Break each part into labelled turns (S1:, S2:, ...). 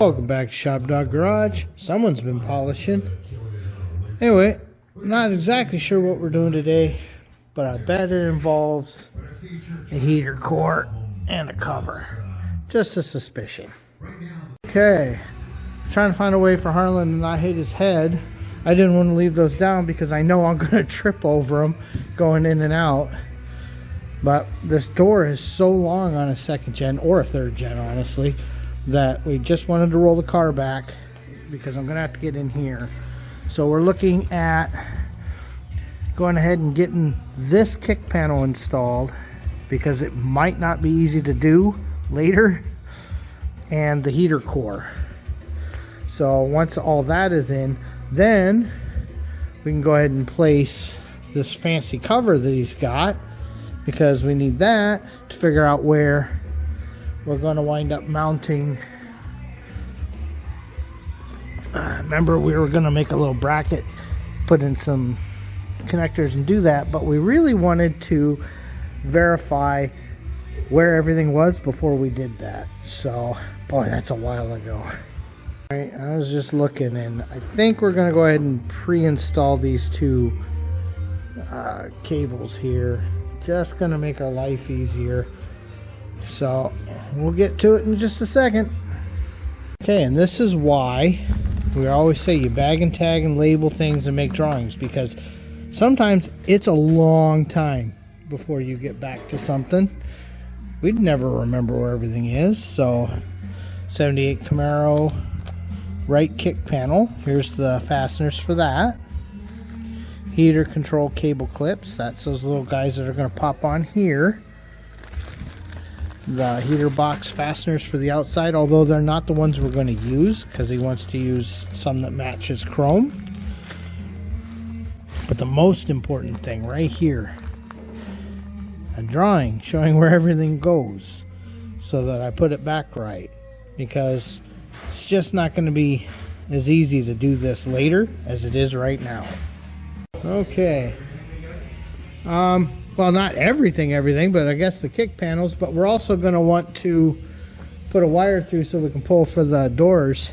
S1: Welcome back to ShopDog-Garage. Someone's been polishing. Anyway, I'm not exactly sure what we're doing today, but I bet it involves a heater core and a cover. Just a suspicion. Okay, trying to find a way for Harlan to not hit his head. I didn't want to leave those down because I know I'm going to trip over them going in and out. But this door is so long on a second gen, or a third gen honestly, that we just wanted to roll the car back because I'm going to have to get in here. So we're looking at going ahead and getting this kick panel installed because it might not be easy to do later, and the heater core. So once all that is in, then we can go ahead and place this fancy cover that he's got, because we need that to figure out where we're going to wind up mounting. Remember, we were going to make a little bracket, put in some connectors and do that, but we really wanted to verify where everything was before we did that. So, boy, that's a while ago. All right, I was just looking, and I think we're going to go ahead and pre-install these two cables here. Just going to make our life easier. So we'll get to it in just a second. Okay, and this is why we always say you bag and tag and label things and make drawings, because sometimes it's a long time before you get back to something. We'd never remember where everything is. So 78 Camaro right kick panel. Here's the fasteners for that. Heater control cable clips. That's those little guys that are going to pop on here. The heater box fasteners for the outside, although they're not the ones we're going to use because he wants to use some that matches chrome. But the most important thing right here, a drawing showing where everything goes so that I put it back right, because it's just not going to be as easy to do this later as it is right now. Okay. Well, not everything, but I guess the kick panels. But we're also going to want to put a wire through so we can pull for the doors.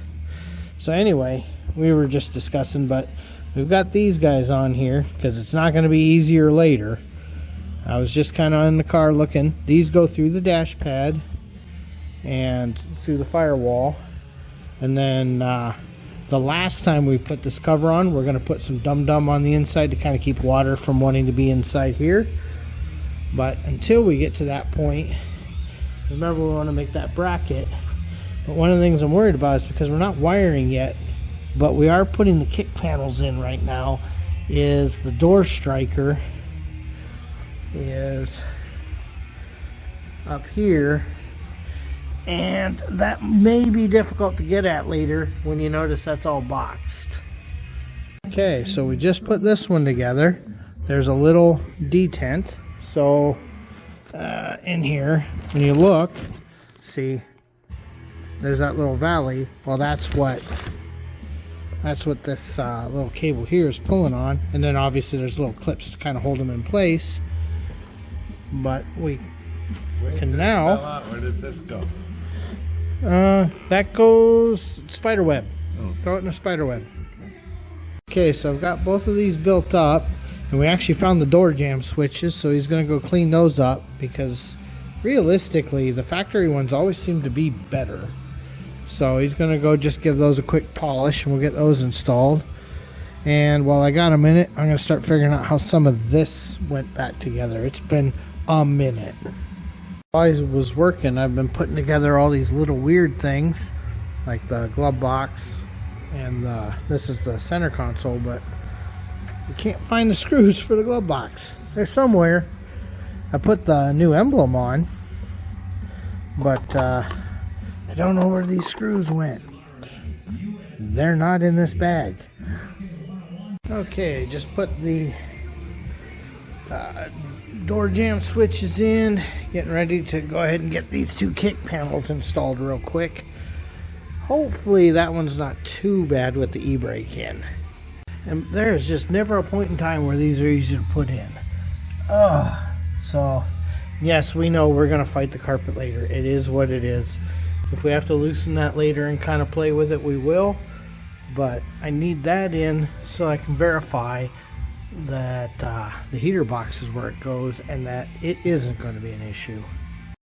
S1: So anyway, we were just discussing, but we've got these guys on here because it's not going to be easier later. I was just kind of in the car looking. These go through the dash pad and through the firewall. And then the last time we put this cover on, we're going to put some dum-dum on the inside to kind of keep water from wanting to be inside here. But until we get to that point, remember, we want to make that bracket. But one of the things I'm worried about is because we're not wiring yet, but we are putting the kick panels in right now, is the door striker is up here. And that may be difficult to get at later when you notice that's all boxed. Okay, so we just put this one together. There's a little detent. So in here, when you look, see, there's that little valley. Well, that's what this little cable here is pulling on. And then obviously there's little clips to kind of hold them in place. But we can now.
S2: Where does this go?
S1: That goes spider web.
S2: Oh.
S1: Throw it in a spider web. Okay, so I've got both of these built up, and we actually found the door jamb switches, so he's going to go clean those up, because realistically the factory ones always seem to be better. So he's going to go just give those a quick polish, and we'll get those installed. And while I got a minute, I'm going to start figuring out how some of this went back together. It's been a minute. While I was working, I've been putting together all these little weird things, like the glove box, and this is the center console, but we can't find the screws for the glove box. They're somewhere. I put the new emblem on, but I don't know where these screws went. They're not in this bag. Okay, just put the door jamb switches in, getting ready to go ahead and get these two kick panels installed real quick. Hopefully that one's not too bad with the e-brake in. And there's just never a point in time where these are easy to put in. So yes, we know we're going to fight the carpet later. It is what it is. If we have to loosen that later and kind of play with it, we will. But I need that in so I can verify that the heater box is where it goes and that it isn't going to be an issue.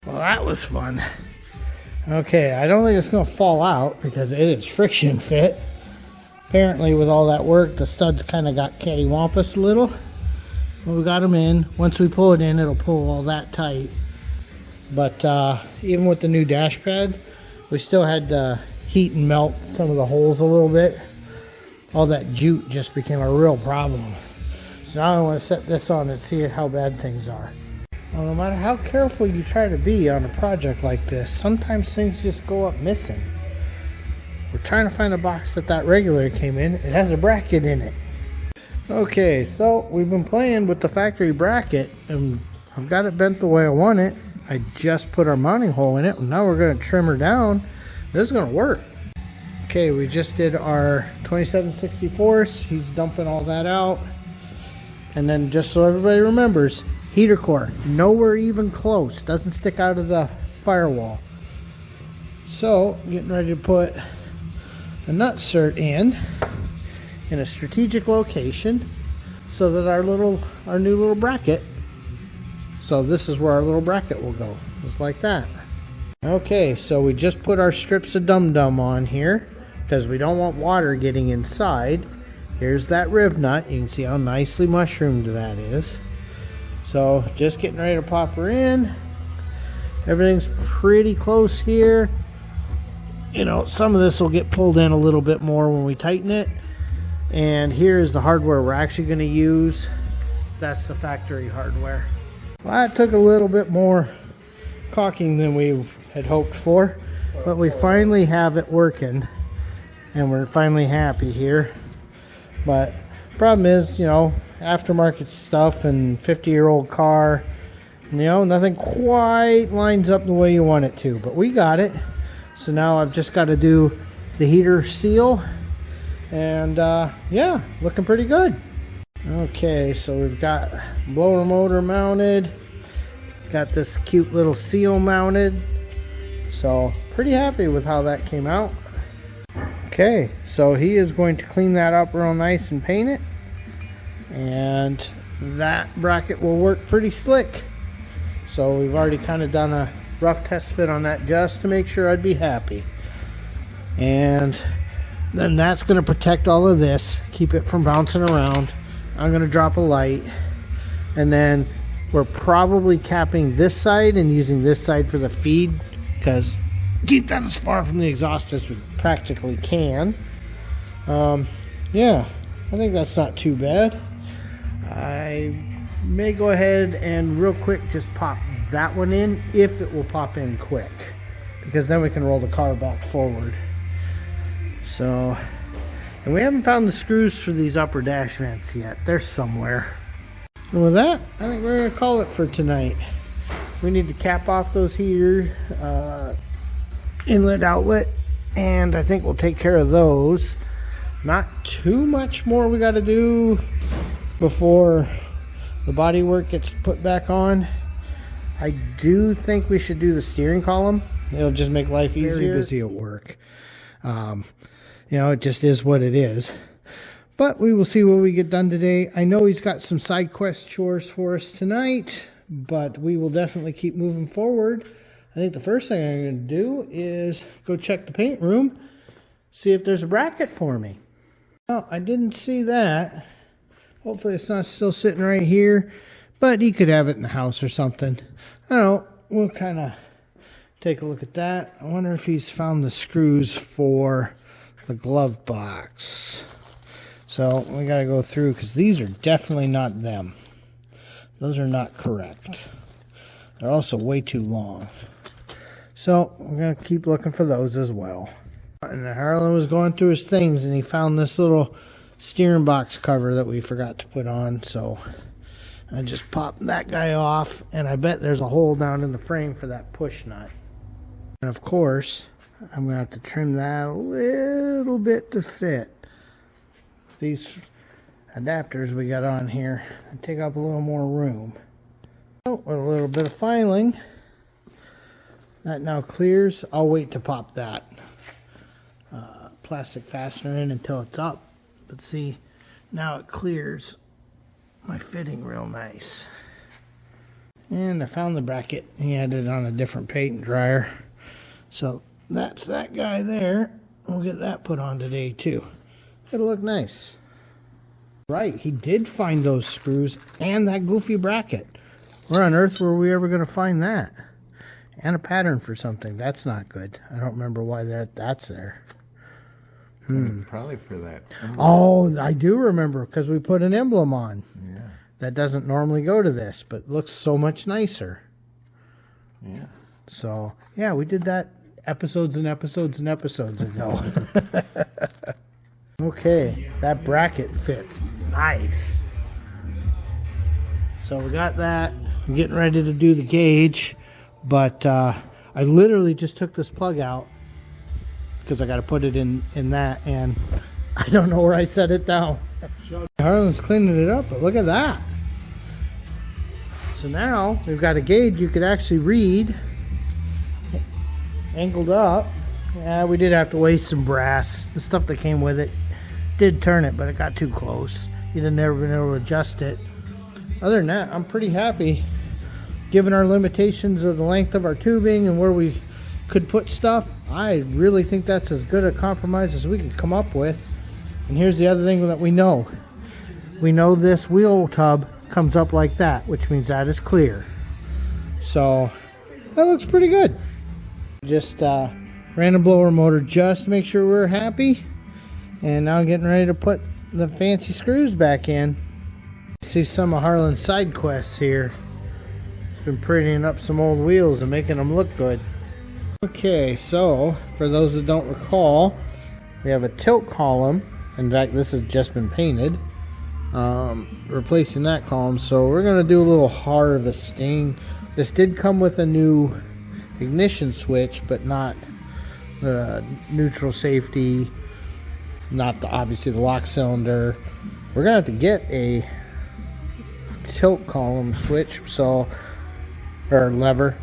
S1: Well, that was fun. Okay, I don't think it's going to fall out because it is friction fit. Apparently with all that work, the studs kind of got cattywampus a little. Well, we got them in. Once we pull it in, it'll pull all that tight. But even with the new dash pad, we still had to heat and melt some of the holes a little bit. All that jute just became a real problem. So now I want to set this on and see how bad things are. Well, no matter how careful you try to be on a project like this, sometimes things just go up missing. We're trying to find a box that regulator came in. It has a bracket in it. Okay, so we've been playing with the factory bracket and I've got it bent the way I want it. I just put our mounting hole in it and now we're going to trim her down. This is going to work. Okay, we just did our 27/64. He's dumping all that out. And then just so everybody remembers, heater core, nowhere even close. Doesn't stick out of the firewall. So, getting ready to put a nut cert in a strategic location so that our new little bracket, so this is where our little bracket will go, just like that. Okay, so we just put our strips of dum-dum on here because we don't want water getting inside. Here's that riv nut. You can see how nicely mushroomed that is. So just getting ready to pop her in. Everything's pretty close here. You know, some of this will get pulled in a little bit more when we tighten it. And here is the hardware we're actually going to use. That's the factory hardware. Well, that took a little bit more caulking than we had hoped for, but we finally have it working and we're finally happy here. But problem is, you know, aftermarket stuff and 50-year-old car, you know, nothing quite lines up the way you want it to, but we got it. So now I've just got to do the heater seal and yeah, looking pretty good. Okay, so we've got blower motor mounted, got this cute little seal mounted, so pretty happy with how that came out. Okay, so he is going to clean that up real nice and paint it, and that bracket will work pretty slick. So we've already kind of done a rough test fit on that just to make sure I'd be happy. And then that's going to protect all of this, keep it from bouncing around. I'm going to drop a light, and then we're probably capping this side and using this side for the feed, because keep that as far from the exhaust as we practically can. Yeah, I think that's not too bad. I may go ahead and real quick just pop that one in, if it will pop in quick, because then we can roll the car back forward. So, and we haven't found the screws for these upper dash vents yet. They're somewhere. And with that, I think we're going to call it for tonight. We need to cap off those heater inlet outlet, and I think we'll take care of those. Not too much more we got to do before the body work gets put back on. I do think we should do the steering column. It'll just make life easier. Very busy at work. You know, it just is what it is. But we will see what we get done today. I know he's got some side quest chores for us tonight, but we will definitely keep moving forward. I think the first thing I'm going to do is go check the paint room, see if there's a bracket for me. Oh, I didn't see that. Hopefully it's not still sitting right here, but he could have it in the house or something. I don't know. We'll kind of take a look at that. I wonder if he's found the screws for the glove box. So we got to go through, because these are definitely not them. Those are not correct. They're also way too long. So we're going to keep looking for those as well. And Harlan was going through his things and he found this little steering box cover that we forgot to put on. So I just popped that guy off, and I bet there's a hole down in the frame for that push nut. And of course, I'm going to have to trim that a little bit to fit. These adapters we got on here take up a little more room. So with a little bit of filing, That now clears. I'll wait to pop that plastic fastener in until it's up. But see, now it clears my fitting real nice. And I found the bracket. He had it on a different paint dryer. So that's that guy there. We'll get that put on today too. It'll look nice. Right, he did find those screws and that goofy bracket. Where on earth were we ever going to find that? And a pattern for something. That's not good. I don't remember why that's there.
S2: Probably for that emblem.
S1: Oh, I do remember, because we put an emblem on.
S2: Yeah.
S1: That doesn't normally go to this, but looks so much nicer.
S2: Yeah.
S1: So, yeah, we did that episodes and episodes and episodes ago. Okay, that bracket fits nice. So we got that. I'm getting ready to do the gauge, but I literally just took this plug out because I got to put it in that, and I don't know where I set it down. Harlan's cleaning it up, but look at that. So now we've got a gauge you could actually read, angled up. Yeah, we did have to waste some brass. The stuff that came with it did turn it, but it got too close. You'd have never been able to adjust it. Other than that, I'm pretty happy. Given our limitations of the length of our tubing and where we could put stuff, I really think that's as good a compromise as we could come up with. And here's the other thing that we know. We know this wheel tub comes up like that, which means that is clear. So that looks pretty good. Just ran a blower motor just to make sure we're happy. And now I'm getting ready to put the fancy screws back in. See some of Harlan's side quests here. He's been prettying up some old wheels and making them look good. Okay, so for those that don't recall, we have a tilt column. In fact, this has just been painted. Replacing that column. So we're going to do a little harvesting. This did come with a new ignition switch, but not the neutral safety, not obviously the lock cylinder. We're going to have to get a tilt column switch, or lever.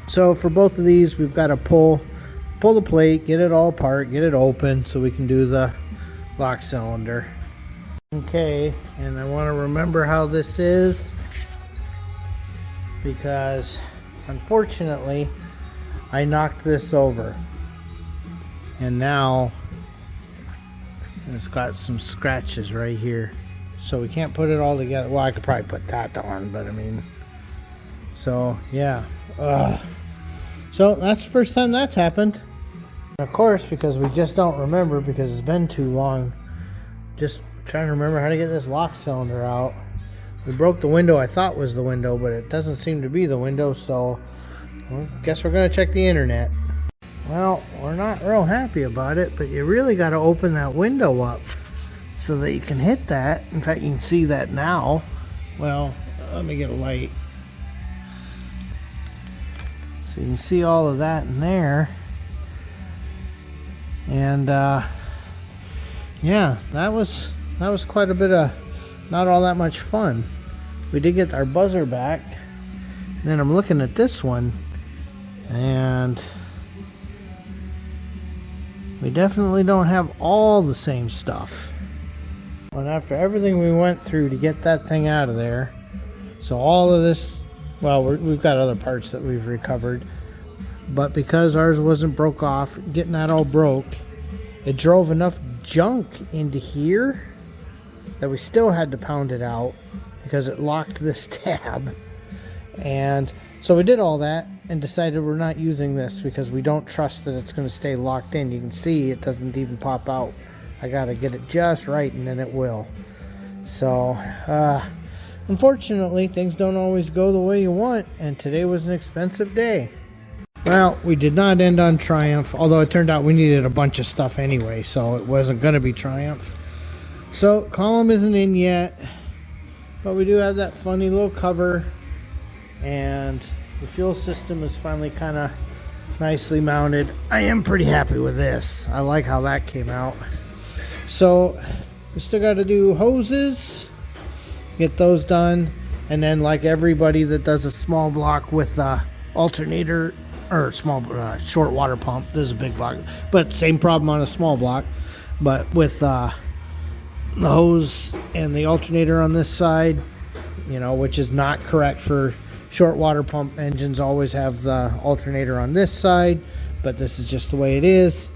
S1: So for both of these, we've got to pull the plate, get it all apart, get it open so we can do the lock cylinder. Okay, and I want to remember how this is, because unfortunately I knocked this over and now it's got some scratches right here, so we can't put it all together. Well, I could probably put that on, but I mean, so yeah. So that's the first time that's happened. And of course, because we just don't remember, because it's been too long, just trying to remember how to get this lock cylinder out. We broke the window I thought was the window, but it doesn't seem to be the window, so I guess we're going to check the internet. Well, we're not real happy about it, but you really got to open that window up so that you can hit that. In fact, you can see that now. Well, let me get a light. So you can see all of that in there. And yeah, that was quite a bit of not all that much fun. We did get our buzzer back. And then I'm looking at this one, and we definitely don't have all the same stuff. And after everything we went through to get that thing out of there, so all of this, well, we've got other parts that we've recovered, but because ours wasn't broke off, getting that all broke, it drove enough junk into here that we still had to pound it out because it locked this tab. And so we did all that and decided we're not using this because we don't trust that it's going to stay locked in. You can see it doesn't even pop out. I got to get it just right and then it will. So unfortunately, things don't always go the way you want, and today was an expensive day. Well, we did not end on triumph, although it turned out we needed a bunch of stuff anyway, so it wasn't going to be triumph. So column isn't in yet, but we do have that funny little cover, and the fuel system is finally kind of nicely mounted. I am pretty happy with this. I like how that came out. So we still got to do hoses, get those done, and then like everybody that does a small block with alternator or small short water pump. This is a big block, but same problem on a small block. But with the hose and the alternator on this side, you know, which is not correct for short water pump engines, always have the alternator on this side, but this is just the way it is.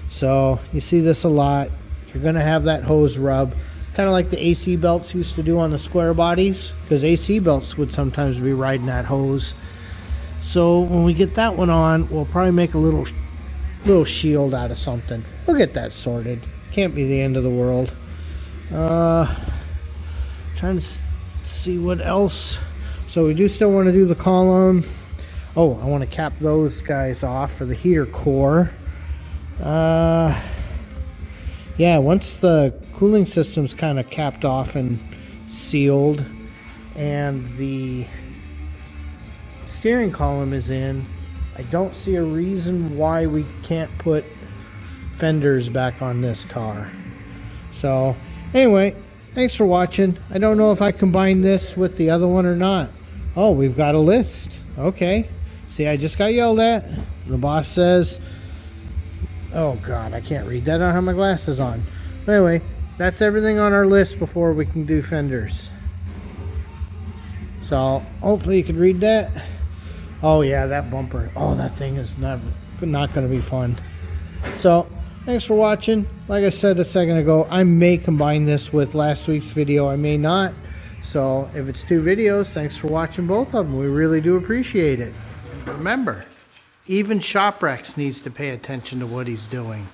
S1: So you see this a lot. You're going to have that hose rub, kind of like the AC belts used to do on the square bodies, because AC belts would sometimes be riding that hose. So when we get that one on, we'll probably make a little shield out of something. We'll get that sorted. Can't be the end of the world. Trying to see what else. So we do still want to do the column. Oh, I want to cap those guys off for the heater core. Yeah, once the cooling system's kind of capped off and sealed and the steering column is in, I don't see a reason why we can't put fenders back on this car. So anyway, thanks for watching. I don't know if I combine this with the other one or not. Oh, we've got a list. Okay. See, I just got yelled at. The boss says, oh God, I can't read that. I don't have my glasses on. But anyway, that's everything on our list before we can do fenders. So hopefully you can read that. Oh yeah, that bumper. Oh, that thing is not going to be fun. So thanks for watching. Like I said a second ago, I may combine this with last week's video. I may not. So if it's 2 videos, thanks for watching both of them. We really do appreciate it. Remember, even Shopwrecks needs to pay attention to what he's doing.